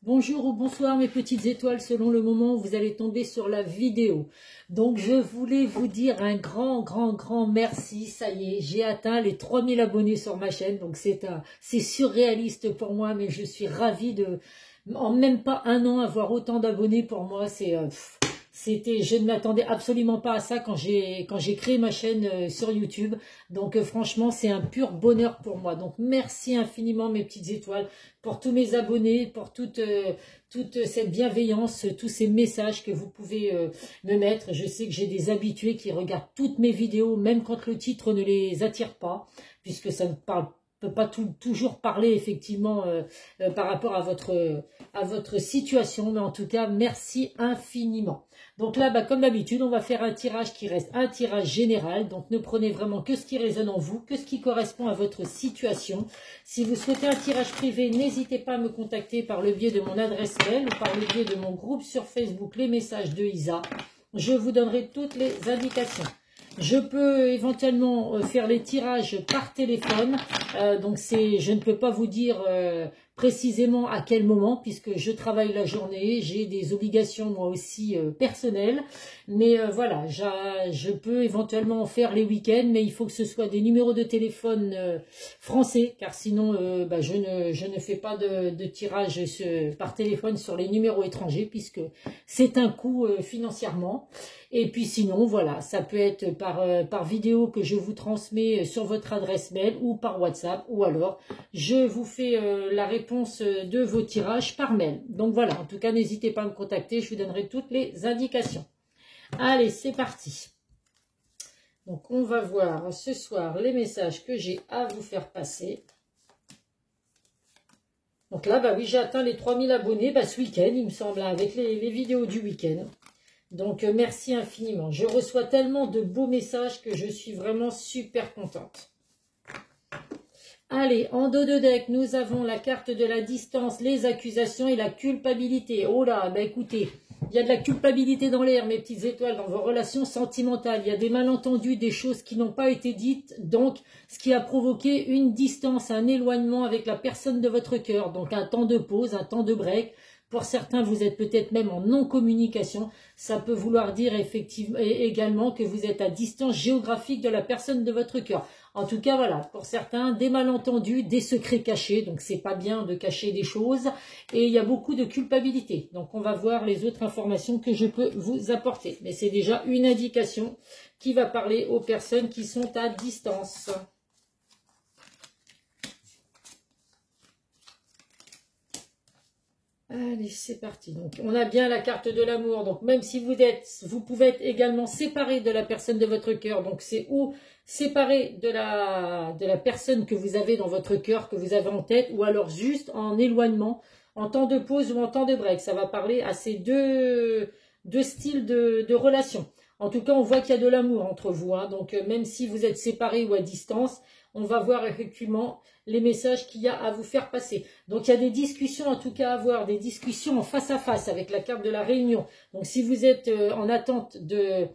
Bonjour ou bonsoir mes petites étoiles selon le moment où vous allez tomber sur la vidéo. Donc je voulais vous dire un grand merci. Ça y est, j'ai atteint les 3000 abonnés sur ma chaîne. Donc c'est surréaliste pour moi, mais je suis ravie de, en même pas un an, avoir autant d'abonnés. Pour moi, je ne m'attendais absolument pas à ça quand j'ai créé ma chaîne sur YouTube. Donc franchement, c'est un pur bonheur pour moi. Donc merci infiniment mes petites étoiles pour tous mes abonnés, pour toute cette bienveillance, tous ces messages que vous pouvez me mettre. Je sais que j'ai des habitués qui regardent toutes mes vidéos, même quand le titre ne les attire pas, puisque ça ne peut pas toujours parler effectivement par rapport à votre situation, mais en tout cas, merci infiniment. Donc là, comme d'habitude, on va faire un tirage qui reste un tirage général. Donc ne prenez vraiment que ce qui résonne en vous, que ce qui correspond à votre situation. Si vous souhaitez un tirage privé, n'hésitez pas à me contacter par le biais de mon adresse mail ou par le biais de mon groupe sur Facebook, les messages de Isa. Je vous donnerai toutes les indications. Je peux éventuellement faire les tirages par téléphone, donc je ne peux pas vous dire précisément à quel moment, puisque je travaille la journée, j'ai des obligations moi aussi personnelles, mais voilà, je peux éventuellement en faire les week-ends, mais il faut que ce soit des numéros de téléphone français, car sinon je ne fais pas de tirage par téléphone sur les numéros étrangers, puisque c'est un coût financièrement. Et puis sinon, voilà, ça peut être par vidéo que je vous transmets sur votre adresse mail ou par WhatsApp, ou alors je vous fais la réponse de vos tirages par mail. Donc voilà, en tout cas, n'hésitez pas à me contacter, je vous donnerai toutes les indications. Allez, c'est parti. Donc on va voir ce soir les messages que j'ai à vous faire passer. Donc là, oui, j'ai atteint les 3000 abonnés ce week-end, il me semble, avec les vidéos du week-end. Donc, merci infiniment. Je reçois tellement de beaux messages que je suis vraiment super contente. Allez, en dos de deck, nous avons la carte de la distance, les accusations et la culpabilité. Oh là, écoutez, il y a de la culpabilité dans l'air, mes petites étoiles, dans vos relations sentimentales. Il y a des malentendus, des choses qui n'ont pas été dites. Donc, ce qui a provoqué une distance, un éloignement avec la personne de votre cœur. Donc, un temps de pause, un temps de break. Pour certains, vous êtes peut-être même en non-communication. Ça peut vouloir dire effectivement également que vous êtes à distance géographique de la personne de votre cœur. En tout cas, voilà, pour certains, des malentendus, des secrets cachés. Donc, c'est pas bien de cacher des choses. Et il y a beaucoup de culpabilité. Donc, on va voir les autres informations que je peux vous apporter. Mais c'est déjà une indication qui va parler aux personnes qui sont à distance. Allez, c'est parti. Donc, on a bien la carte de l'amour. Donc, même si vous pouvez être également séparé de la personne de votre cœur. Donc, c'est ou séparé de la personne que vous avez dans votre cœur, que vous avez en tête, ou alors juste en éloignement, en temps de pause ou en temps de break. Ça va parler à ces deux styles de relation. En tout cas, on voit qu'il y a de l'amour entre vous. Donc, même si vous êtes séparés ou à distance, on va voir effectivement les messages qu'il y a à vous faire passer. Donc, il y a des discussions en tout cas à avoir, des discussions en face à face avec la carte de la réunion. Donc, si vous êtes en attente de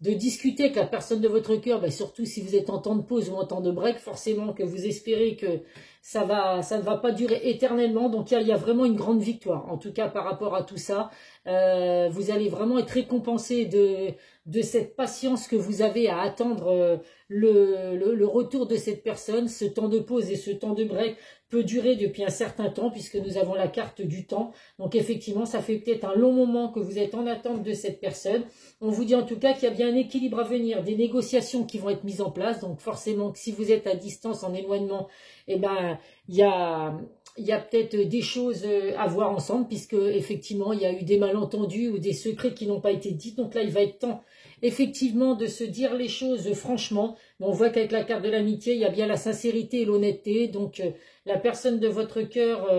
discuter avec la personne de votre cœur, surtout si vous êtes en temps de pause ou en temps de break, forcément que vous espérez que ça ne va pas durer éternellement. Donc, il y a vraiment une grande victoire. En tout cas, par rapport à tout ça, vous allez vraiment être récompensé de cette patience que vous avez à attendre le retour de cette personne. Ce temps de pause et ce temps de break peut durer depuis un certain temps puisque nous avons la carte du temps. Donc effectivement, ça fait peut-être un long moment que vous êtes en attente de cette personne. On vous dit en tout cas qu'il y a bien un équilibre à venir, des négociations qui vont être mises en place. Donc forcément que si vous êtes à distance, en éloignement, il y a peut-être des choses à voir ensemble puisque effectivement il y a eu des malentendus ou des secrets qui n'ont pas été dits. Donc là, il va être temps effectivement de se dire les choses franchement. On voit qu'avec la carte de l'amitié, il y a bien la sincérité et l'honnêteté. Donc la personne de votre cœur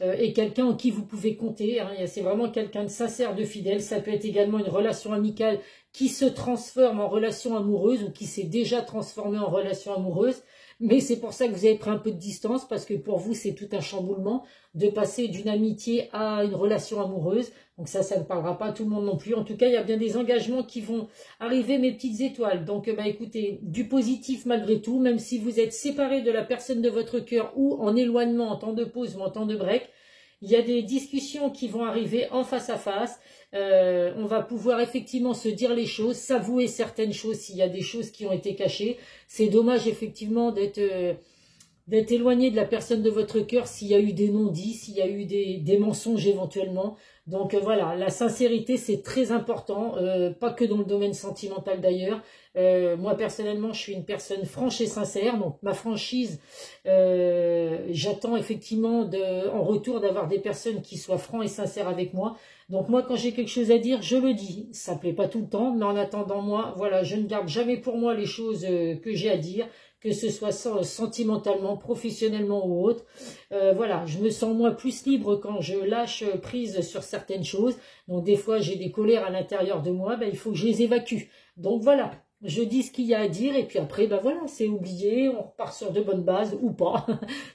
est quelqu'un en qui vous pouvez compter. C'est vraiment quelqu'un de sincère, de fidèle. Ça peut être également une relation amicale qui se transforme en relation amoureuse ou qui s'est déjà transformée en relation amoureuse. Mais c'est pour ça que vous avez pris un peu de distance, parce que pour vous, c'est tout un chamboulement de passer d'une amitié à une relation amoureuse. Donc ça ne parlera pas à tout le monde non plus. En tout cas, il y a bien des engagements qui vont arriver, mes petites étoiles. Donc, écoutez, du positif malgré tout, même si vous êtes séparés de la personne de votre cœur ou en éloignement, en temps de pause ou en temps de break, Il y a des discussions qui vont arriver en face à face. On va pouvoir effectivement se dire les choses, s'avouer certaines choses s'il y a des choses qui ont été cachées. C'est dommage effectivement d'être éloigné de la personne de votre cœur s'il y a eu des non-dits, s'il y a eu des mensonges éventuellement. Donc voilà, la sincérité c'est très important, pas que dans le domaine sentimental d'ailleurs. Moi personnellement je suis une personne franche et sincère, donc ma franchise, j'attends effectivement en retour d'avoir des personnes qui soient francs et sincères avec moi. Donc moi quand j'ai quelque chose à dire, je le dis, ça plaît pas tout le temps, mais en attendant moi, voilà, je ne garde jamais pour moi les choses que j'ai à dire, que ce soit sentimentalement, professionnellement ou autre. Voilà, je me sens moi plus libre quand je lâche prise sur certaines choses. Donc des fois j'ai des colères à l'intérieur de moi, ben, il faut que je les évacue. Donc voilà, je dis ce qu'il y a à dire et puis après, ben voilà, c'est oublié, on repart sur de bonnes bases ou pas.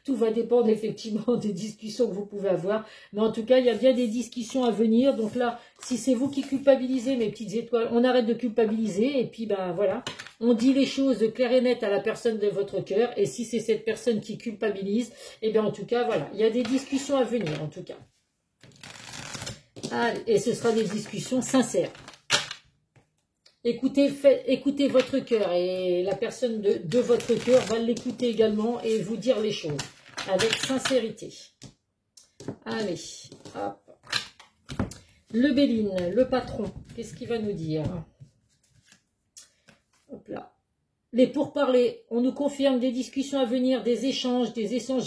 Tout va dépendre effectivement des discussions que vous pouvez avoir. Mais en tout cas, il y a bien des discussions à venir. Donc là, si c'est vous qui culpabilisez, mes petites étoiles, on arrête de culpabiliser et puis ben voilà, on dit les choses claires et nettes à la personne de votre cœur. Et si c'est cette personne qui culpabilise, et bien en tout cas, voilà, il y a des discussions à venir en tout cas. Allez, et ce sera des discussions sincères. Écoutez votre cœur et la personne de votre cœur va l'écouter également et vous dire les choses avec sincérité. Allez, hop. Le Béline, le patron, qu'est-ce qu'il va nous dire? Hop là. Les pourparlers, on nous confirme des discussions à venir, des échanges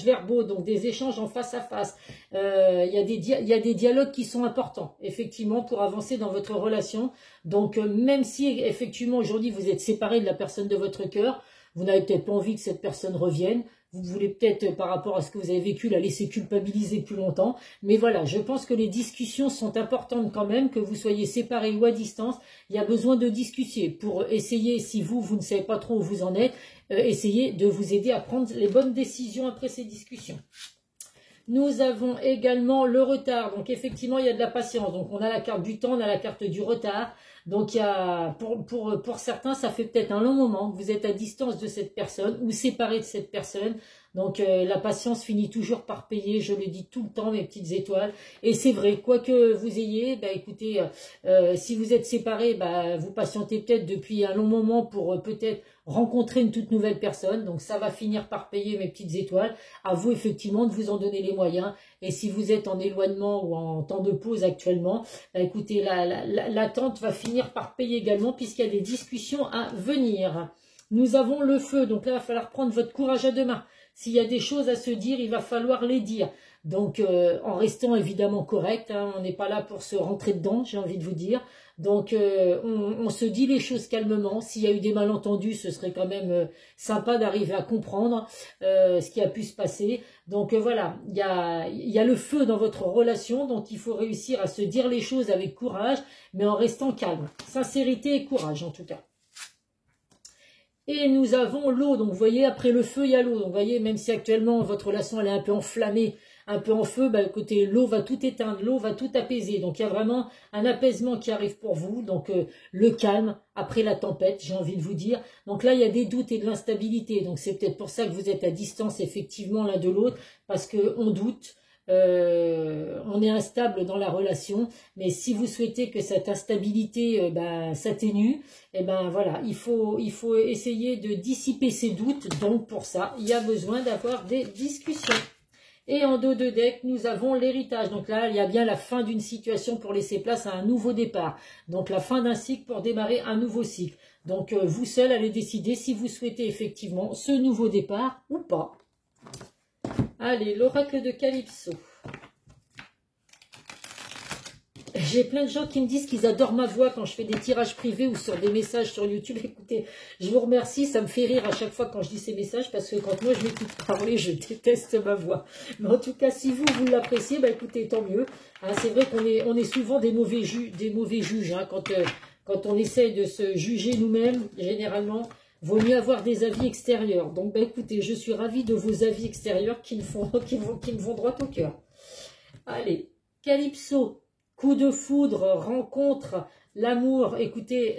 verbaux, donc des échanges en face à face. Il y a des dialogues qui sont importants, effectivement, pour avancer dans votre relation. Donc, même si, effectivement, aujourd'hui, vous êtes séparé de la personne de votre cœur, vous n'avez peut-être pas envie que cette personne revienne. Vous voulez peut-être, par rapport à ce que vous avez vécu, la laisser culpabiliser plus longtemps. Mais voilà, je pense que les discussions sont importantes quand même, que vous soyez séparés ou à distance. Il y a besoin de discuter pour essayer, si vous ne savez pas trop où vous en êtes, essayer de vous aider à prendre les bonnes décisions après ces discussions. Nous avons également le retard. Donc effectivement, il y a de la patience. Donc on a la carte du temps, on a la carte du retard. Donc il y a, pour certains, ça fait peut-être un long moment que vous êtes à distance de cette personne ou séparé de cette personne. Donc la patience finit toujours par payer, je le dis tout le temps mes petites étoiles. Et c'est vrai, quoi que vous ayez, bah, écoutez, si vous êtes séparés, bah, vous patientez peut-être depuis un long moment pour peut-être rencontrer une toute nouvelle personne. Donc ça va finir par payer mes petites étoiles. À vous effectivement de vous en donner les moyens. Et si vous êtes en éloignement ou en temps de pause actuellement, bah, écoutez, l'attente va finir par payer également puisqu'il y a des discussions à venir. Nous avons le feu, donc là il va falloir prendre votre courage à deux mains. S'il y a des choses à se dire, il va falloir les dire. Donc, en restant évidemment correct, hein, on n'est pas là pour se rentrer dedans, j'ai envie de vous dire. Donc, on se dit les choses calmement. S'il y a eu des malentendus, ce serait quand même sympa d'arriver à comprendre ce qui a pu se passer. Donc, voilà, il y a le feu dans votre relation. Donc, il faut réussir à se dire les choses avec courage, mais en restant calme. Sincérité et courage, en tout cas. Et nous avons l'eau, donc vous voyez, après le feu, il y a l'eau. Donc vous voyez, même si actuellement votre relation elle est un peu enflammée, un peu en feu, bah, écoutez, l'eau va tout éteindre, l'eau va tout apaiser. Donc il y a vraiment un apaisement qui arrive pour vous. Donc le calme après la tempête, j'ai envie de vous dire. Donc là, il y a des doutes et de l'instabilité. Donc c'est peut-être pour ça que vous êtes à distance effectivement l'un de l'autre, parce qu'on doute. On est instable dans la relation, mais si vous souhaitez que cette instabilité s'atténue, et ben voilà, il faut essayer de dissiper ces doutes. Donc pour ça, il y a besoin d'avoir des discussions. Et en dos de deck, nous avons l'héritage. Donc là, il y a bien la fin d'une situation pour laisser place à un nouveau départ. Donc la fin d'un cycle pour démarrer un nouveau cycle. Donc vous seul allez décider si vous souhaitez effectivement ce nouveau départ ou pas. Allez, l'oracle de Calypso. J'ai plein de gens qui me disent qu'ils adorent ma voix quand je fais des tirages privés ou sur des messages sur YouTube. Écoutez, je vous remercie, ça me fait rire à chaque fois quand je dis ces messages parce que quand moi je m'écoute parler, je déteste ma voix. Mais en tout cas, si vous l'appréciez, bah écoutez, tant mieux. Hein, c'est vrai qu'on est souvent des mauvais juges hein, quand on essaie de se juger nous-mêmes, généralement. Vaut mieux avoir des avis extérieurs. Donc, bah, écoutez, je suis ravie de vos avis extérieurs qui me vont droit au cœur. Allez, Calypso, coup de foudre, rencontre, l'amour. Écoutez,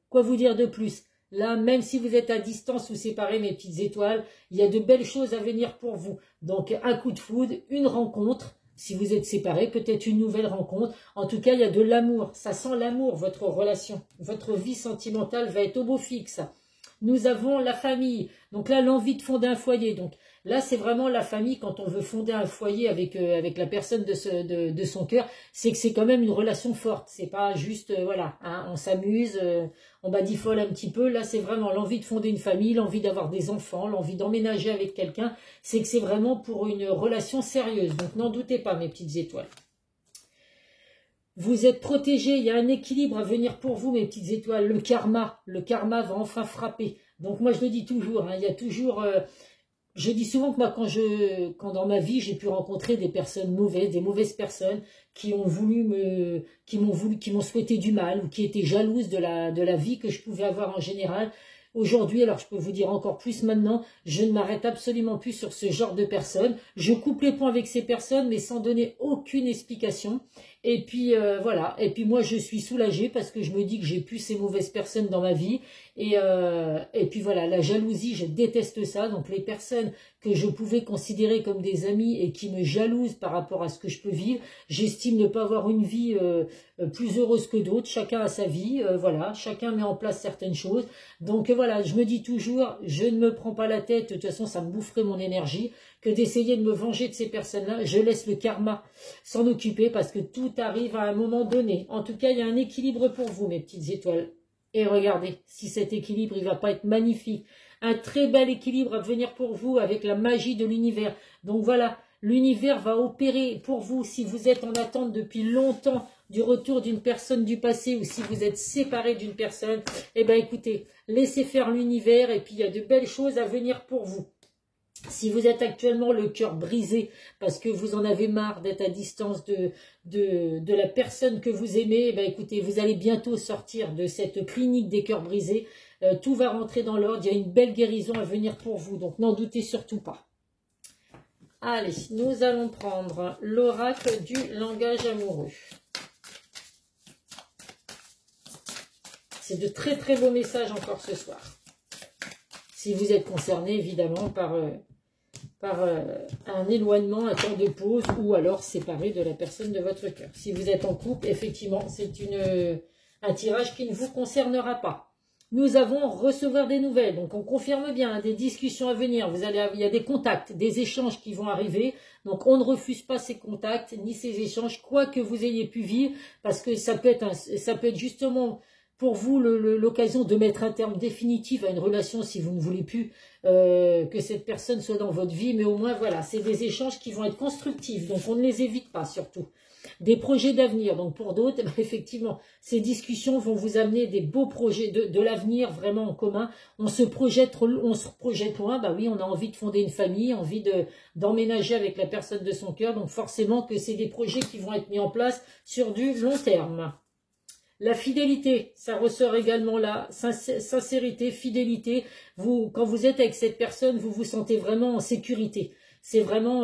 quoi vous dire de plus? Là, même si vous êtes à distance ou séparés, mes petites étoiles, il y a de belles choses à venir pour vous. Donc, un coup de foudre, une rencontre. Si vous êtes séparés, peut-être une nouvelle rencontre. En tout cas, il y a de l'amour. Ça sent l'amour, votre relation. Votre vie sentimentale va être au beau fixe. Nous avons la famille. Donc là, l'envie de fonder un foyer. Donc là, c'est vraiment la famille quand on veut fonder un foyer avec la personne de son cœur. C'est que c'est quand même une relation forte. C'est pas juste, voilà, hein, on s'amuse, on badifole un petit peu. Là, c'est vraiment l'envie de fonder une famille, l'envie d'avoir des enfants, l'envie d'emménager avec quelqu'un. C'est que c'est vraiment pour une relation sérieuse. Donc n'en doutez pas, mes petites étoiles. Vous êtes protégés, il y a un équilibre à venir pour vous, mes petites étoiles. Le karma va enfin frapper. Donc moi, je le dis toujours, hein, il y a toujours... je dis souvent que moi, quand dans ma vie, j'ai pu rencontrer des personnes mauvaises, des mauvaises personnes qui m'ont souhaité du mal ou qui étaient jalouses de la vie que je pouvais avoir en général. Aujourd'hui, alors je peux vous dire encore plus maintenant, je ne m'arrête absolument plus sur ce genre de personnes. Je coupe les ponts avec ces personnes, mais sans donner aucune explication. Et puis voilà, et puis moi je suis soulagée parce que je me dis que j'ai plus ces mauvaises personnes dans ma vie. Et puis voilà, la jalousie, je déteste ça. Donc les personnes que je pouvais considérer comme des amis et qui me jalousent par rapport à ce que je peux vivre, j'estime ne pas avoir une vie plus heureuse que d'autres. Chacun a sa vie, voilà, chacun met en place certaines choses. Donc voilà, je me dis toujours, je ne me prends pas la tête, de toute façon ça me boufferait mon énergie, que d'essayer de me venger de ces personnes-là. Je laisse le karma s'en occuper parce que tout arrive à un moment donné. En tout cas, il y a un équilibre pour vous, mes petites étoiles. Et regardez, si cet équilibre, il va pas être magnifique. Un très bel équilibre à venir pour vous avec la magie de l'univers. Donc voilà, l'univers va opérer pour vous si vous êtes en attente depuis longtemps du retour d'une personne du passé ou si vous êtes séparé d'une personne. Eh bien écoutez, laissez faire l'univers et puis il y a de belles choses à venir pour vous. Si vous êtes actuellement le cœur brisé parce que vous en avez marre d'être à distance de la personne que vous aimez, eh bien, écoutez, vous allez bientôt sortir de cette clinique des cœurs brisés. Tout va rentrer dans l'ordre. Il y a une belle guérison à venir pour vous. Donc n'en doutez surtout pas. Allez, nous allons prendre l'oracle du langage amoureux. C'est de très très beaux messages encore ce soir. Si vous êtes concerné évidemment par un éloignement, un temps de pause ou alors séparé de la personne de votre cœur. Si vous êtes en couple, effectivement, c'est un tirage qui ne vous concernera pas. Nous avons recevoir des nouvelles, donc on confirme bien hein, des discussions à venir. Il y a des contacts, des échanges qui vont arriver, donc on ne refuse pas ces contacts ni ces échanges, quoi que vous ayez pu vivre, parce que ça peut être justement pour vous l'occasion de mettre un terme définitif à une relation si vous ne voulez plus que cette personne soit dans votre vie. Mais au moins, voilà, c'est des échanges qui vont être constructifs. Donc, on ne les évite pas surtout. Des projets d'avenir. Donc, pour d'autres, effectivement, ces discussions vont vous amener des beaux projets de l'avenir vraiment en commun. On se projette loin. Bah oui, on a envie de fonder une famille, envie d'emménager avec la personne de son cœur. Donc, forcément que c'est des projets qui vont être mis en place sur du long terme. La fidélité, ça ressort également là, sincérité, fidélité. Quand vous êtes avec cette personne, vous vous sentez vraiment en sécurité. C'est vraiment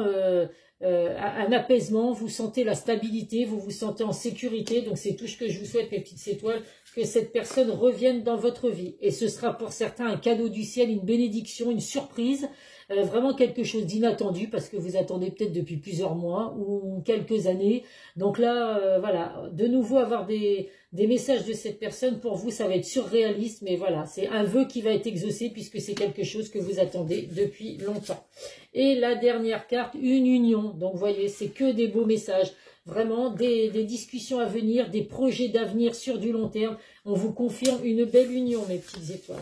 un apaisement, vous sentez la stabilité, vous vous sentez en sécurité. Donc c'est tout ce que je vous souhaite, mes petites étoiles, que cette personne revienne dans votre vie. Et ce sera pour certains un cadeau du ciel, une bénédiction, une surprise. Vraiment quelque chose d'inattendu parce que vous attendez peut-être depuis plusieurs mois ou quelques années. Donc là, voilà, de nouveau avoir des messages de cette personne, pour vous, ça va être surréaliste. Mais voilà, c'est un vœu qui va être exaucé puisque c'est quelque chose que vous attendez depuis longtemps. Et la dernière carte, une union. Donc vous voyez, c'est que des beaux messages. Vraiment, des discussions à venir, des projets d'avenir sur du long terme. On vous confirme une belle union, mes petites étoiles.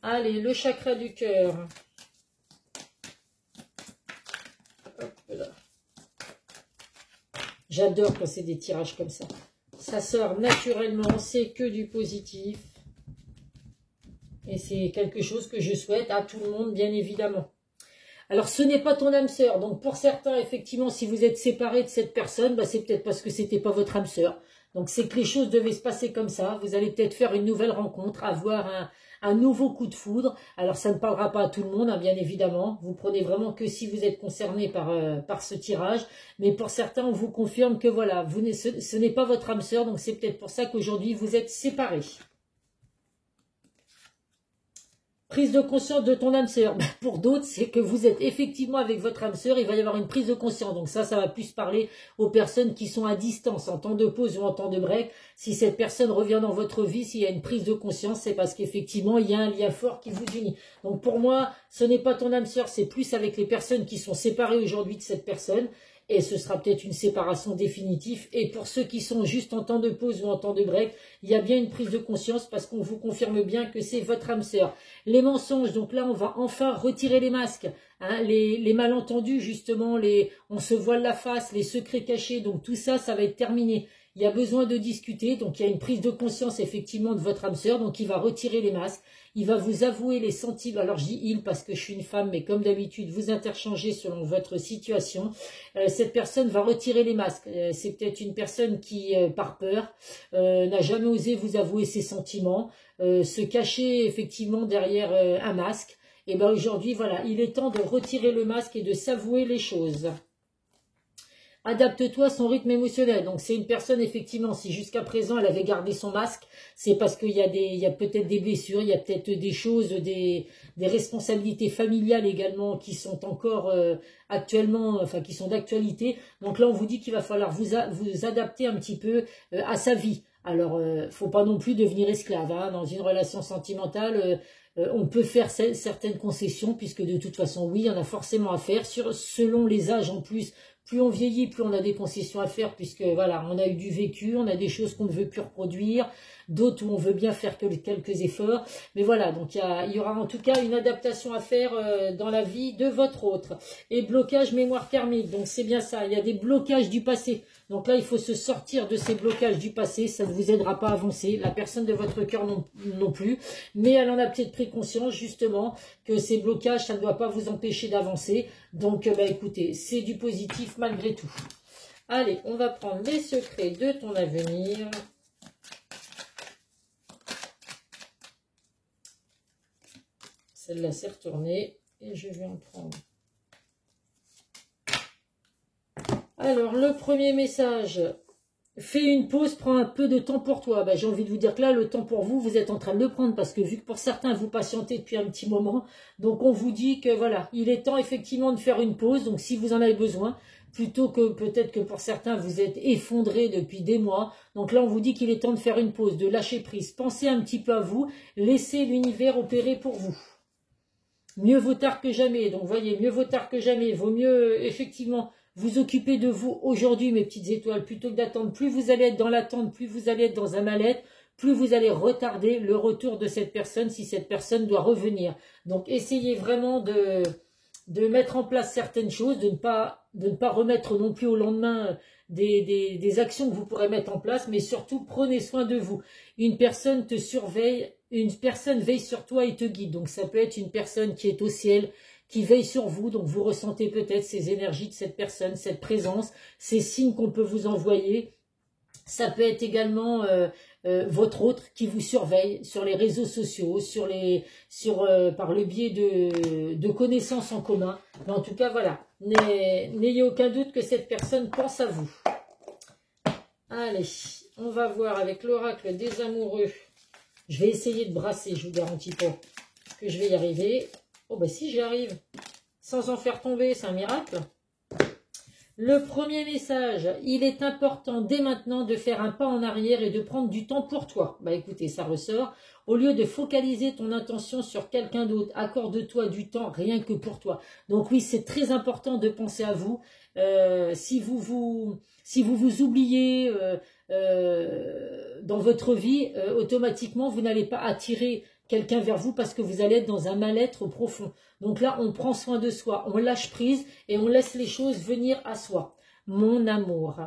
Allez, le chakra du cœur. J'adore quand c'est des tirages comme ça. Ça sort naturellement, c'est que du positif. Et c'est quelque chose que je souhaite à tout le monde, bien évidemment. Alors, ce n'est pas ton âme sœur. Donc, pour certains, effectivement, si vous êtes séparés de cette personne, bah, c'est peut-être parce que c'était pas votre âme sœur. Donc, c'est que les choses devaient se passer comme ça. Vous allez peut-être faire une nouvelle rencontre, avoir un nouveau coup de foudre. Alors, ça ne parlera pas à tout le monde, hein, bien évidemment. Vous prenez vraiment que si vous êtes concerné par ce tirage. Mais pour certains, on vous confirme que voilà, ce n'est pas votre âme sœur. Donc, c'est peut-être pour ça qu'aujourd'hui, vous êtes séparés. Prise de conscience de ton âme sœur. Pour d'autres, c'est que vous êtes effectivement avec votre âme sœur, il va y avoir une prise de conscience. Donc ça va plus parler aux personnes qui sont à distance, en temps de pause ou en temps de break. Si cette personne revient dans votre vie, s'il y a une prise de conscience, c'est parce qu'effectivement, il y a un lien fort qui vous unit. Donc pour moi, ce n'est pas ton âme sœur, c'est plus avec les personnes qui sont séparées aujourd'hui de cette personne. Et ce sera peut-être une séparation définitive. Et pour ceux qui sont juste en temps de pause ou en temps de break, il y a bien une prise de conscience parce qu'on vous confirme bien que c'est votre âme sœur. Les mensonges, donc là on va enfin retirer les masques, hein, les malentendus justement, on se voile la face, les secrets cachés, donc tout ça, ça va être terminé. Il y a besoin de discuter, donc il y a une prise de conscience effectivement de votre âme sœur, donc il va retirer les masques, il va vous avouer les sentiments, alors je dis il parce que je suis une femme, mais comme d'habitude vous interchangez selon votre situation. Cette personne va retirer les masques, c'est peut-être une personne qui, par peur, n'a jamais osé vous avouer ses sentiments, se cacher effectivement derrière un masque. Et bien aujourd'hui, voilà, il est temps de retirer le masque et de s'avouer les choses. Adapte-toi à son rythme émotionnel. Donc c'est une personne, effectivement, si jusqu'à présent elle avait gardé son masque, c'est parce qu'il y a peut-être des blessures, il y a peut-être des choses, des responsabilités familiales également qui sont encore actuellement, enfin qui sont d'actualité. Donc là on vous dit qu'il va falloir vous adapter un petit peu à sa vie. Alors, faut pas non plus devenir esclave, hein. Dans une relation sentimentale, on peut faire certaines concessions, puisque de toute façon, oui, il y en a forcément à faire, selon les âges en plus. Plus on vieillit, plus on a des concessions à faire, puisque voilà, on a eu du vécu, on a des choses qu'on ne veut plus reproduire, d'autres où on veut bien faire quelques efforts. Mais voilà, donc il y aura en tout cas une adaptation à faire dans la vie de votre autre. Et blocage mémoire karmique, donc c'est bien ça, il y a des blocages du passé. Donc là, il faut se sortir de ces blocages du passé, ça ne vous aidera pas à avancer, la personne de votre cœur non plus, mais elle en a peut-être pris conscience justement que ces blocages, ça ne doit pas vous empêcher d'avancer. Donc écoutez, c'est du positif malgré tout. Allez, on va prendre les secrets de ton avenir. Celle-là s'est retournée et je vais en prendre. Alors, le premier message, fais une pause, prends un peu de temps pour toi. J'ai envie de vous dire que là, le temps pour vous, vous êtes en train de le prendre parce que vu que pour certains, vous patientez depuis un petit moment, donc on vous dit que voilà, il est temps effectivement de faire une pause. Donc si vous en avez besoin, plutôt que peut-être que pour certains, vous êtes effondrés depuis des mois. Donc là, on vous dit qu'il est temps de faire une pause, de lâcher prise. Pensez un petit peu à vous, laissez l'univers opérer pour vous. Mieux vaut tard que jamais. Donc, voyez, mieux vaut tard que jamais. Vaut mieux, effectivement, vous occuper de vous aujourd'hui, mes petites étoiles, plutôt que d'attendre. Plus vous allez être dans l'attente, plus vous allez être dans un mal-être, plus vous allez retarder le retour de cette personne si cette personne doit revenir. Donc, essayez vraiment de mettre en place certaines choses, de ne pas remettre non plus au lendemain des actions que vous pourrez mettre en place, mais surtout, prenez soin de vous. Une personne te surveille, une personne veille sur toi et te guide. Donc, ça peut être une personne qui est au ciel, qui veille sur vous. Donc, vous ressentez peut-être ces énergies de cette personne, cette présence, ces signes qu'on peut vous envoyer. Ça peut être également votre autre qui vous surveille sur les réseaux sociaux, par le biais de connaissances en commun. Mais en tout cas, voilà, n'ayez aucun doute que cette personne pense à vous. Allez, on va voir avec l'oracle des amoureux. Je vais essayer de brasser, je vous garantis pas que je vais y arriver. Oh bah si, j'y arrive. Sans en faire tomber, c'est un miracle. Le premier message, il est important dès maintenant de faire un pas en arrière et de prendre du temps pour toi. Écoutez, ça ressort. Au lieu de focaliser ton attention sur quelqu'un d'autre, accorde-toi du temps rien que pour toi. Donc oui, c'est très important de penser à vous. Si vous vous oubliez dans votre vie, automatiquement, vous n'allez pas attirer quelqu'un vers vous parce que vous allez être dans un mal-être profond. Donc là, on prend soin de soi, on lâche prise et on laisse les choses venir à soi. Mon amour,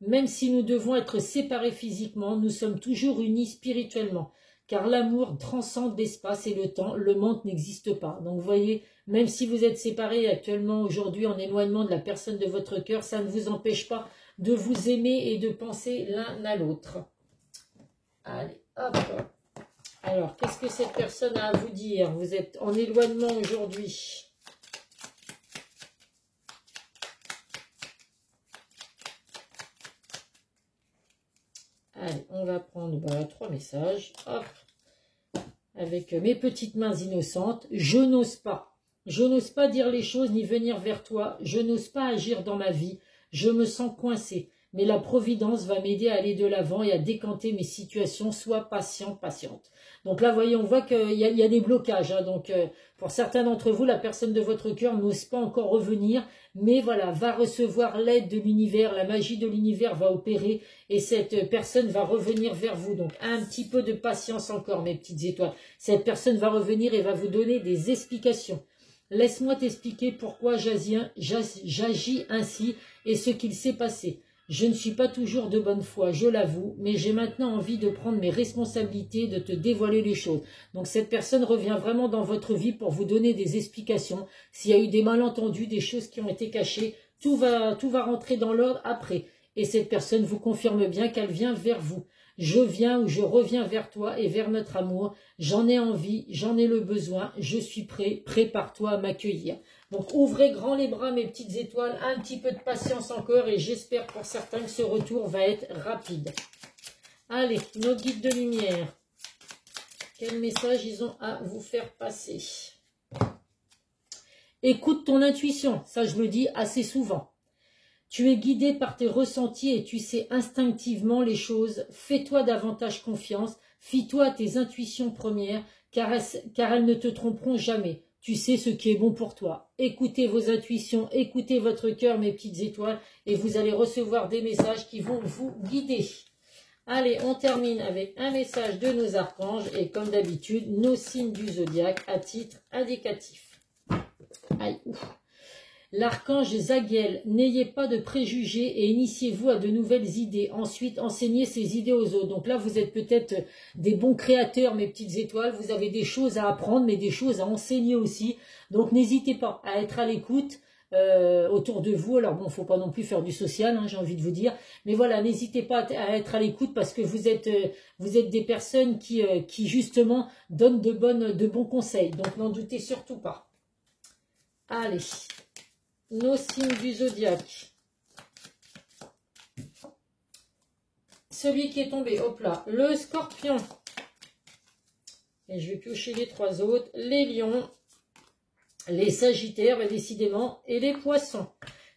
même si nous devons être séparés physiquement, nous sommes toujours unis spirituellement, car l'amour transcende l'espace et le temps, le manque n'existe pas. Donc vous voyez, même si vous êtes séparés actuellement aujourd'hui en éloignement de la personne de votre cœur, ça ne vous empêche pas de vous aimer et de penser l'un à l'autre. Allez, hop. Alors, qu'est-ce que cette personne a à vous dire? Vous êtes en éloignement aujourd'hui. Allez, on va prendre 3 messages. Hop. avec mes petites mains innocentes. Je n'ose pas. Je n'ose pas dire les choses ni venir vers toi. Je n'ose pas agir dans ma vie. Je me sens coincé. Mais la Providence va m'aider à aller de l'avant et à décanter mes situations. Sois patient, patiente. Donc là, vous voyez, on voit qu'il y a des blocages. Hein. Donc, pour certains d'entre vous, la personne de votre cœur n'ose pas encore revenir. Mais voilà, va recevoir l'aide de l'univers. La magie de l'univers va opérer. Et cette personne va revenir vers vous. Donc, un petit peu de patience encore, mes petites étoiles. Cette personne va revenir et va vous donner des explications. Laisse-moi t'expliquer pourquoi j'agis ainsi et ce qu'il s'est passé. Je ne suis pas toujours de bonne foi, je l'avoue, mais j'ai maintenant envie de prendre mes responsabilités, de te dévoiler les choses. Donc cette personne revient vraiment dans votre vie pour vous donner des explications. S'il y a eu des malentendus, des choses qui ont été cachées, tout va rentrer dans l'ordre après. Et cette personne vous confirme bien qu'elle vient vers vous. Je viens ou je reviens vers toi et vers notre amour. J'en ai envie, j'en ai le besoin, je suis prêt, prépare-toi à m'accueillir. Donc ouvrez grand les bras mes petites étoiles, un petit peu de patience encore et j'espère pour certains que ce retour va être rapide. Allez, nos guides de lumière, quel message ils ont à vous faire passer? Écoute ton intuition, ça je le dis assez souvent. Tu es guidé par tes ressentis et tu sais instinctivement les choses. Fais-toi davantage confiance, fie-toi à tes intuitions premières, car elles ne te tromperont jamais. Tu sais ce qui est bon pour toi. Écoutez vos intuitions, écoutez votre cœur, mes petites étoiles, et vous allez recevoir des messages qui vont vous guider. Allez, on termine avec un message de nos archanges, et comme d'habitude, nos signes du zodiaque à titre indicatif. Aïe, ouf. L'archange Zagiel, n'ayez pas de préjugés et initiez-vous à de nouvelles idées. Ensuite, enseignez ces idées aux autres. Donc là, vous êtes peut-être des bons créateurs, mes petites étoiles. Vous avez des choses à apprendre, mais des choses à enseigner aussi. Donc n'hésitez pas à être à l'écoute autour de vous. Alors bon, il ne faut pas non plus faire du social, hein, j'ai envie de vous dire. Mais voilà, n'hésitez pas à être à l'écoute parce que vous êtes des personnes qui justement donnent de bons conseils. Donc n'en doutez surtout pas. Allez. Nos signes du zodiaque. Celui qui est tombé, hop là, le scorpion. Et je vais piocher les trois autres. Les lions, les sagittaires, bah décidément, et les poissons.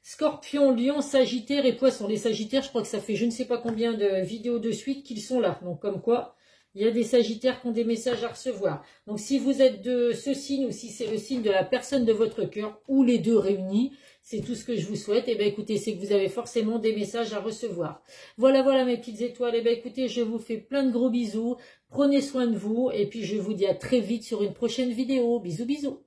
Scorpion, lion, sagittaire et poisson. Les sagittaires, je crois que ça fait je ne sais pas combien de vidéos de suite qu'ils sont là. Donc comme quoi, il y a des sagittaires qui ont des messages à recevoir. Donc si vous êtes de ce signe ou si c'est le signe de la personne de votre cœur ou les deux réunis, c'est tout ce que je vous souhaite. Et bien écoutez, c'est que vous avez forcément des messages à recevoir. Voilà, voilà mes petites étoiles. Et bien écoutez, je vous fais plein de gros bisous. Prenez soin de vous. Et puis je vous dis à très vite sur une prochaine vidéo. Bisous, bisous.